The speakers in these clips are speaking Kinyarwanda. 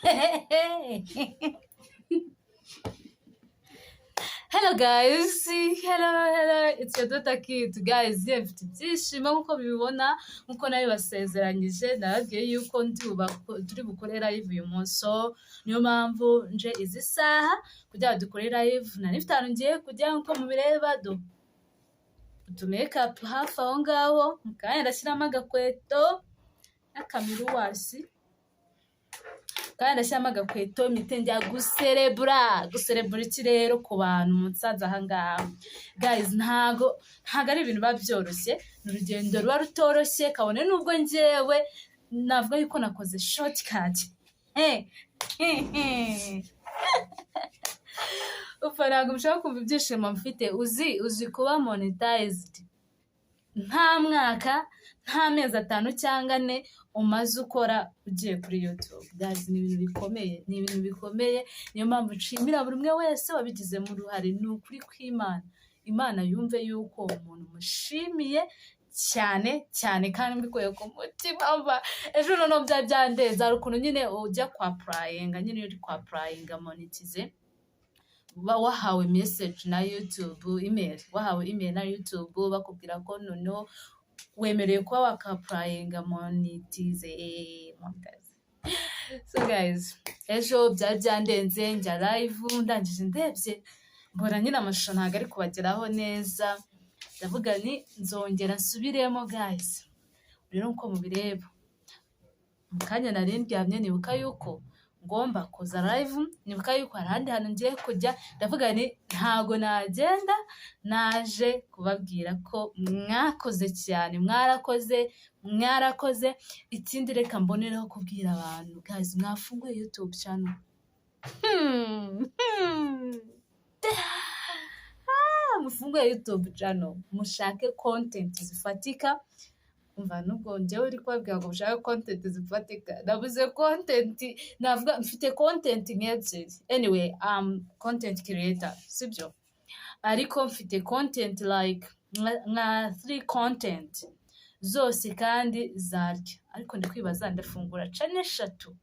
Hello guys, hello, it's your daughter Kid guys. Mfite ibyishimo nkuko bibibona, nkuko nayo basezeranyije nababwiye yuko turi bukore live uyu munsi, niyo mpamvu nje izi saha kugira dukore live. Nari mfite ahantu ngiye kujya nkuko mubireba utu makeup hafi aho ngaho, mukanya ndashyiramo agakweto n'akamiruwasi, kandi ndashyiramo agakweto imite njya guserebura iki rero ku bantu munsaza aha ngaha guys. Ntago ari ibintu biba byoroshye, ni urugendo ruba rutoroshye, kabone nubwo njyewe navuga yuko nakoze shortcut. Ufa ntabwo mushaka kumva ibyishimo mfite. Uzi kuba monetized nta mwaka nta mezi 5 cyangwa 4 umaze ukora ugiye kuri YouTube guys. Ni ibintu bikomeye, niyo mpamvu nshimira buri umwe wese wabigizemo uruhare. Ni ukuri kw'Imana, Imana yumve yuko umuntu mushimiye cyane kandi mbikuye ku mutima. Mba ejo noneho byandeza, hari ukuntu nyine ujya kwa prayinga, nyine uri kwa prayinga monetize, wahawe message na YouTube, wahawe email na YouTube bakubwira ko noneho wemereye kuba wakaprayinga monetize. So guys, ejo byandenze njya live, ndangije ndebye mbona nyine amashusho ntabwo ari kubageraho neza, ndavuga ni nzongera nsubiremo guys. Rero uko mubireba mu kanya nari ndyamye, nibuka yuko ngomba kuza live, nibuka yuko hari ahandi hantu ngiye kujya, ndavuga ni ntago nagenda naje kubabwira ko mwakoze cyane, mwarakoze. Ikindi reka mbonereho kubwira abantu guys, mwafunguye YouTube channel, mufunguye YouTube channel, mushake content zifatika. Umva nubwo njyewe uri kubabwira ngo mushake content zifatika, nabuze content, navuga mfite content nk'ebyiri. Anyway, content creator, sibyo? Ariko mfite content like nka 3 content zose kandi zarya. Ariko ndi kwibaza ndafungura channel 3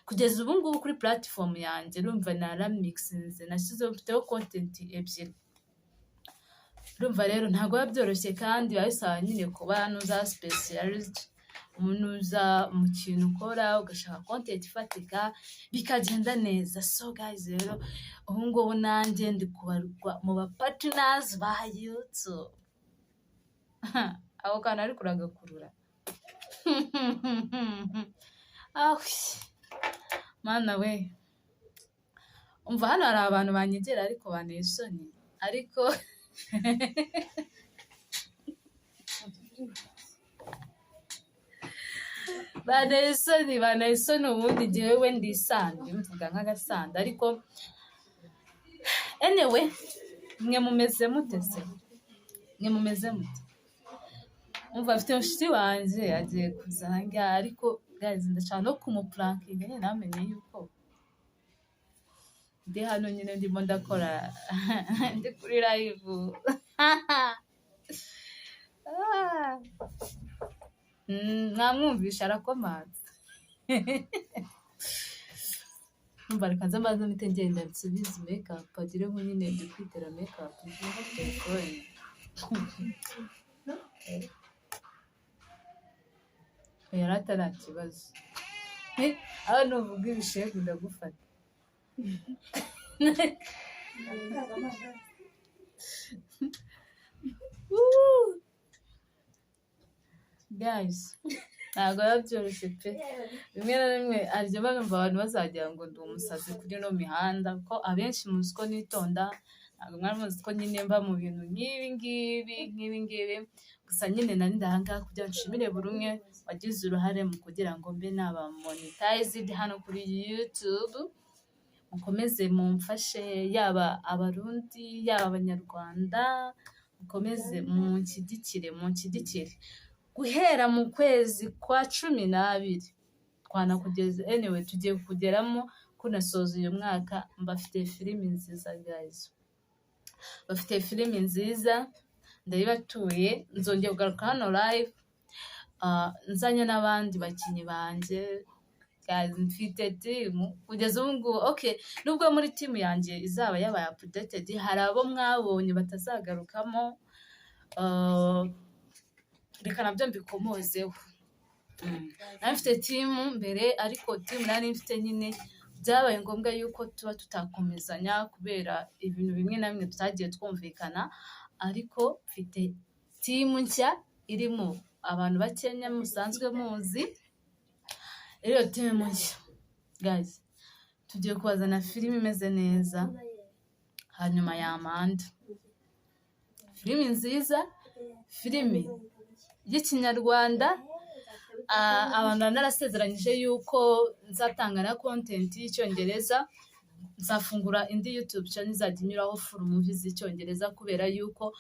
kugeza ubu ngubu kuri platform yanjye, urumva naramixinze, nashyizeho mfiteho content ebyiri. Urumva rero ntabwo biba byoroshye, kandi biba bisaba nyine kuba nuza specialist, umuntu uza mu kintu ukora ugashaka content ifatika bikagenda neza. So guys, rero ubu ngubu nanjye ndi kubarwa mu ba partners ba YouTube. Aho kana ari kuragakurura. Mana we, umva hano hari abantu banyegera ariko banteye isoni, ariko banteye isoni ubundi njyewe ndisanzwe mvuga nk'agasanda. Ariko anyway, mwe mumeze mute se? Umva mfite mushiki wanjye agiye kuzanga, ariko guys ndashaka no kumuprankinga nyine namenye yuko ndi hano nyine ndimo ndakora ndi kuri live. Mwamwumvisha arakomanza. Umva reka nza maze mpite ngenda nsubize makeup, agire ngo nyine ndi kwitera makeup ngiye telefone. Yarata nta kibazo. Aho nuvuga ibishego ndagufata. Guys, ntabwo biba byoroshye pe. Rimwe na rimwe arya bamva abantu bazagira ngo ndi umusazi kuri no mihanda, ko abenshi muzi ko nitonda, ntabwo mwari muzi ko nyine mba mu bintu nk'ibi ngibi. Gusa nyine nari ndahanga kugira nshimire buri umwe wagize uruhare mu kugira ngo mbe naba monetized hano kuri YouTube. Mukomeze mumfashe, yaba abarundi yaba abanyarwanda, mukomeze munshyigikire guhera mu kwezi kwa 12 twanakugeze. Anyway, tugiye kugeramo kunasoza uyu mwaka. Mbafite filimi nziza guys, bafite filimi nziza ndabibatuye. Nzongera kugaruka hano live nzanye n'abandi bakinyi banjye guys, mfite timu kugeza ubu ngubu. Okay, nubwo muri timu yanjye izaba yabaye updated, hari abo mwabonye batazagarukamo, reka nabyo mbikomozeho. Nari mfite timu mbere, ariko timu nari mfite nyine byabaye ngombwa yuko tuba tutakomezanya kubera ibintu bimwe na bimwe tutagiye twumvikana, ariko mfite timu nshya irimo abantu bakenya musanzwe muzi. Iyo timu nshya guys, tugiye kubazana filime imeze neza hanyuma ya Amanda, filime nziza, filime y'ikinyarwanda. Abantu narasezeranyije yuko nzatanga na content y'icyongereza, nzafungura indi YouTube channel izajya inyuraho full movies z'icyongereza, kubera yuko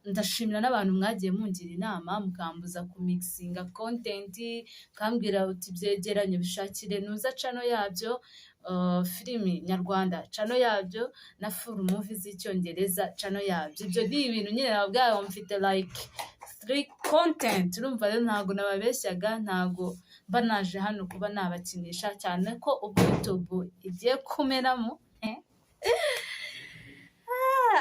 ndashimira n'abantu mwagiye mungira inama mukambuza ku mixinga content, kambwira uti byegeranye bishakire nuza channel yabyo, filimi nyarwanda channel yabyo, na full movies z'icyongereza channel yabyo. Ibyo ni ibintu nyine nabwaho mfite like 3 content. Urumva rero ntago nababeshyaga, ntago mba naje hano kuba nabakinisha, cyane ko ubwo YouTube igiye kumenamo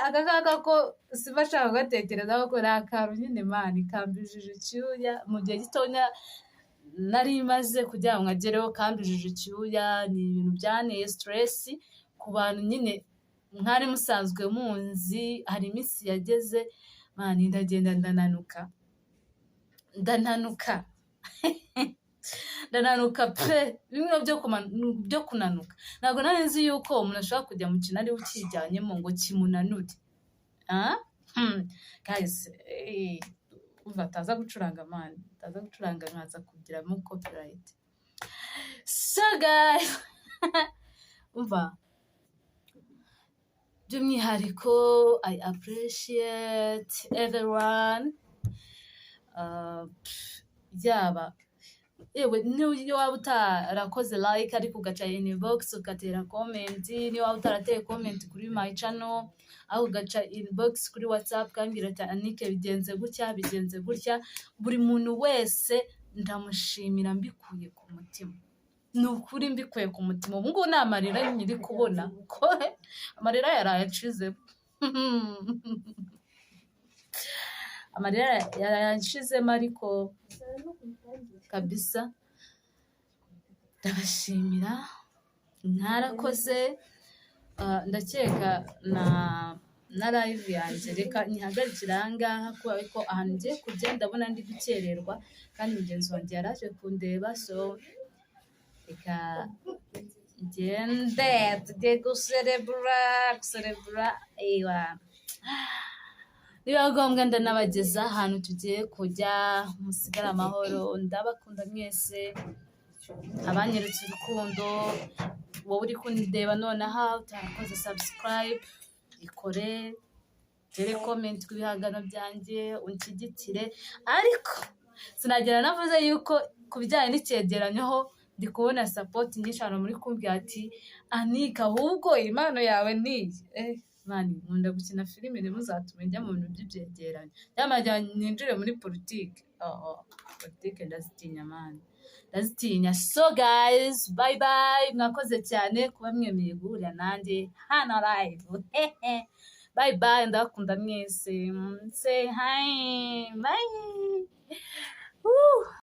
akakaka ko sibashaka gatekereza ko rakaru nyine mani kambijije icyuya mu gihe gitonya nari maze kugira ngo agereho, kambijije icyuya. Ni ibintu byanteye stress ku bantu nyine mwari musanzwe munzi. Hari iminsi yageze mani ndagenda ndananuka pe, bimwe byo kunanuka. Ntabwo nari nzi yuko umuntu ashobora kujya mu kintu ari ukijyanyemo ngo kimunanure. Guys, bataza gucuranga mani, bataza gucuranga nkaza kugiramo copyright. So guys, umva, by'umwihariko I appreciate everyone. Yaba yewe niyo waba utarakoze like ariko ugaca inbox ugatera comment, niyo waba utarateye comment kuri my channel aho ugaca inbox kuri WhatsApp kambwira ati Anike bigenze gutya, buri muntu wese ndamushimira mbikuye ku mutima. Nukuri mbikuye ku mutima. Ubu ngubu namarira nyiri kubona ko amarira yarayacize. Amarira yarashizemo, ariko kabisa ndabashimira, mwarakoze. Ndakeka na live yanjye reka nyihagarikira ahangaha kubera ko ahantu ngiye kujya ndabona ndi gukererwa, kandi mugenzi wanjye yaraje kundeba, so reka ngende tujye guserebura. Ewa, niba ngombwa ndanabageza ahantu tugiye kujya. Musigare amahoro, ndabakunda mwese, abanyeretse urukundo. Wowe uri kundeba nonaha utarakoze subscribe, ikore, tere comment ku bihangano byanjye, unshyigikire. Ariko sinagera navuze yuko ku bijyanye n'icyegeranyo ndi kubona support nyinshi hano muri kumbwira ati Anike ahubwo impano yawe ni mani, nkunda gukina filime, ntimuzatume njya mu bintu by'ibyegeranyo. Yamajya ninjire muri politike. Politike ndazitinya mani, ndazitinya. So guys, bye bye, mwakoze cyane kuba mwemeye guhurira nanjye hano live. Bye bye, ndakunda mwese. Say hi, bye.